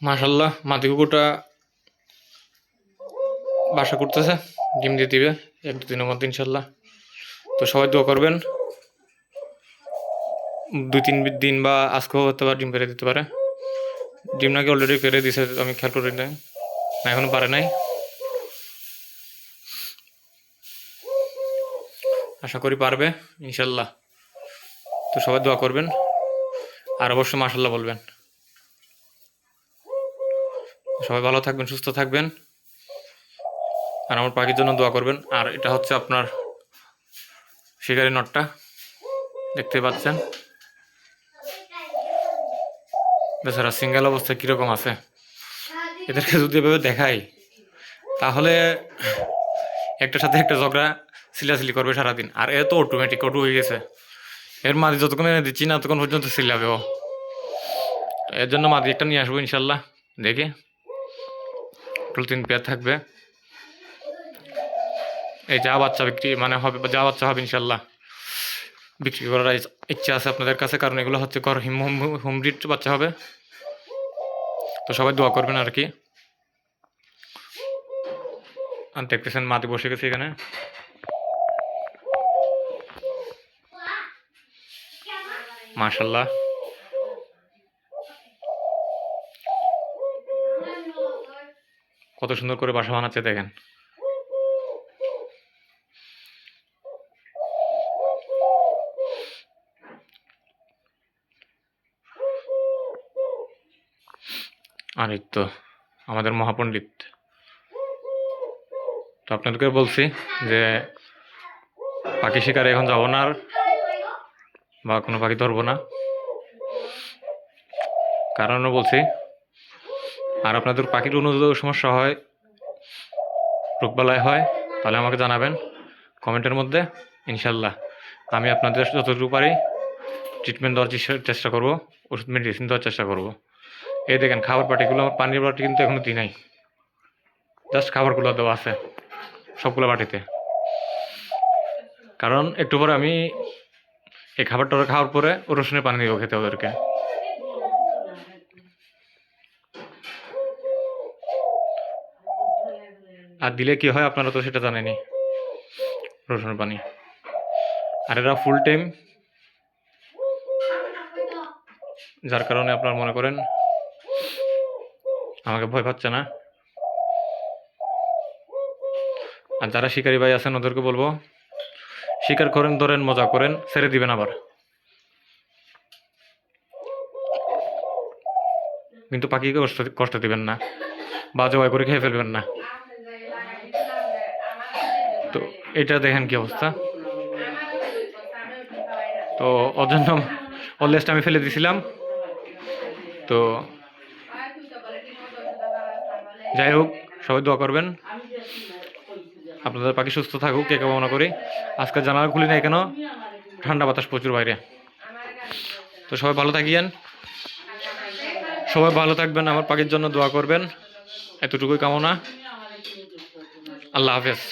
মাশাল্লাহ মাদি কুকুরটা বাসা করতেছে, ডিম দিয়ে দিবে 1-2 দিনের মধ্যে ইনশাল্লাহ। তো সবাই দোয়া করবেন, 2-3 দিন বা আজকেও হতে পারে ডিম পেরে দিতে পারে। ডিম নাকি অলরেডি পেরে দিছে, আমি খেয়াল করি নাই, না এখনো পারে নাই। আশা করি পারবে ইনশাল্লাহ। তো সবাই দোয়া করবেন আর অবশ্যই মাশাল্লাহ বলবেন। সবাই ভালো থাকবেন, সুস্থ থাকবেন, আর আমার পাখির জন্য দোয়া করবেন। আর এটা হচ্ছে আপনার শিকারি নটটা, দেখতে পাচ্ছেন বেচারা সিঙ্গেল অবস্থায় কীরকম আছে। এদেরকে যদি এভাবে দেখাই তাহলে একটার সাথে একটা ঝগড়া সিলাসিলি করবে সারাদিন। আর এ তো অটোমেটিক অটো হয়ে গেছে, এর মাদি যতক্ষণ এনে দিচ্ছি না ততক্ষণ পর্যন্ত সিলাবে ও। এর জন্য মাদি একটা নিয়ে আসবো ইনশাল্লাহ, দেখে প্রোটিন পেয়ার থাকবে। এই যা বাচ্চা বিক্রি মানে হবে, যা বাচ্চা হবে ইনশাল্লাহ বিক্রি করার ইচ্ছা আছে আপনাদের কাছে, কারণ এগুলো হচ্ছে হোম ব্রিড বাচ্চা হবে। তো সবাই দোয়া করবেন আর কি। আর দেখতেছেন মাটি বসে গেছে এখানে। মাশাল্লাহ কত সুন্দর করে বাসা বানাচ্ছে দেখেন। আর এই তো আমাদের মহাপণ্ডিত। তো আপনাদেরকে বলছি যে পাখি শিকারে এখন যাবো না আর, বা কোনো পাখি ধরবো না, কারণও বলছি। আর আপনাদের পাখির অনুযায়ী সমস্যা হয়, রোগবালাই হয়, তাহলে আমাকে জানাবেন কমেন্টের মধ্যে। ইনশাল্লাহ আমি আপনাদের যতটুকু পারি ট্রিটমেন্ট দেওয়ার চেষ্টা করবো, ওষুধ মেডিসিন দেওয়ার চেষ্টা করবো। এই দেখেন খাবার বাটিগুলো, আমার পানির বাটি কিন্তু এখনো দিই নাই, জাস্ট খাবারগুলো দেওয়া আছে সবগুলো বাটিতে। কারণ একটু পরে আমি এই খাবারটা খাওয়ার পরে রসুনের পানি দিব খেতে ওদেরকে। আর দিলে কি হয় আপনারা তো সেটা জানেনই, রসুনের পানি। আর এরা ফুল টাইম, যার কারণে আপনারা মনে করেন আমাকে ভয় পাচ্ছে না। আর যারা শিকারী ভাই আছেন ওদেরকে বলবো শিকার করেন, ধরেন, মজা করেন, ছেড়ে দিবেন আবার, কিন্তু পাখিকে কষ্ট দিবেন না বা জবাই করে খেয়ে ফেলবেন না। তো এটা দেখেন কি অবস্থা। তো ওর জন্য ওর লেজটা আমি ফেলে দিয়েছিলাম। তো যাই হোক সবাই দোয়া করবেন, আপনাদের পাখি সুস্থ থাকুক কে কামনা করি। আজকে জানালা খুলি নাই কেন, ঠান্ডা বাতাস প্রচুর বাইরে। তো সবাই ভালো থাকিয়েন, সবাই ভালো থাকবেন, আমার পাখির জন্য দোয়া করবেন, এতটুকুই কামনা। আল্লাহ হাফেজ।